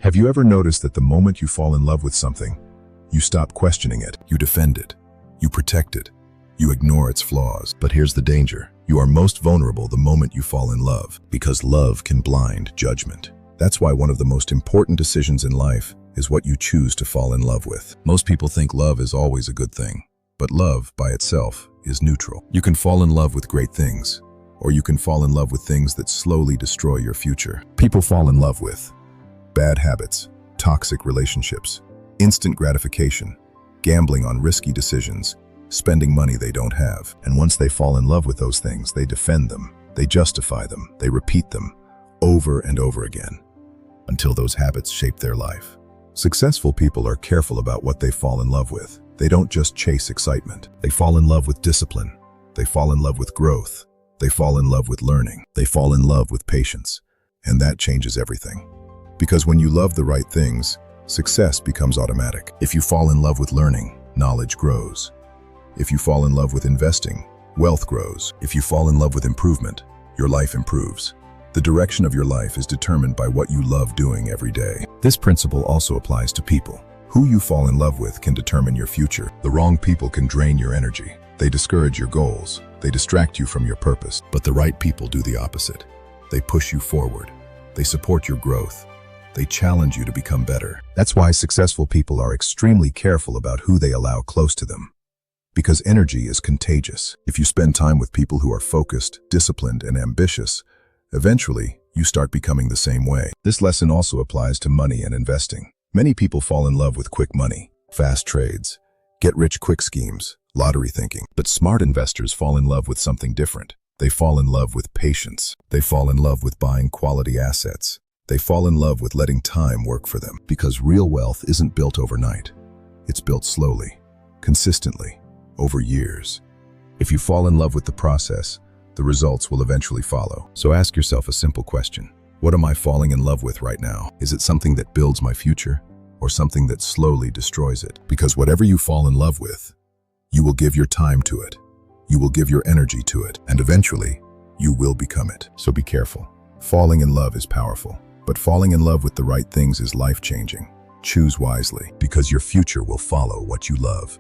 Have you ever noticed that the moment you fall in love with something, you stop questioning it, you defend it, you protect it, you ignore its flaws? But here's the danger. You are most vulnerable the moment you fall in love, because love can blind judgment. That's why one of the most important decisions in life is what you choose to fall in love with. Most people think love is always a good thing, but love by itself is neutral. You can fall in love with great things, or you can fall in love with things that slowly destroy your future. People fall in love with bad habits, toxic relationships, instant gratification, gambling on risky decisions, spending money they don't have. And once they fall in love with those things, they defend them, they justify them, they repeat them over and over again, until those habits shape their life. Successful people are careful about what they fall in love with. They don't just chase excitement. They fall in love with discipline. They fall in love with growth. They fall in love with learning. They fall in love with patience. And that changes everything. Because when you love the right things, success becomes automatic. If you fall in love with learning, knowledge grows. If you fall in love with investing, wealth grows. If you fall in love with improvement, your life improves. The direction of your life is determined by what you love doing every day. This principle also applies to people. Who you fall in love with can determine your future. The wrong people can drain your energy. They discourage your goals. They distract you from your purpose. But the right people do the opposite. They push you forward. They support your growth. They challenge you to become better. That's why successful people are extremely careful about who they allow close to them. Because energy is contagious. If you spend time with people who are focused, disciplined, and ambitious, eventually you start becoming the same way. This lesson also applies to money and investing. Many people fall in love with quick money, fast trades, get-rich-quick schemes, lottery thinking. But smart investors fall in love with something different. They fall in love with patience. They fall in love with buying quality assets. They fall in love with letting time work for them. Because real wealth isn't built overnight. It's built slowly, consistently, over years. If you fall in love with the process, the results will eventually follow. So ask yourself a simple question. What am I falling in love with right now? Is it something that builds my future, or something that slowly destroys it? Because whatever you fall in love with, you will give your time to it. You will give your energy to it, and eventually, you will become it. So be careful. Falling in love is powerful, but falling in love with the right things is life-changing. Choose wisely, because your future will follow what you love.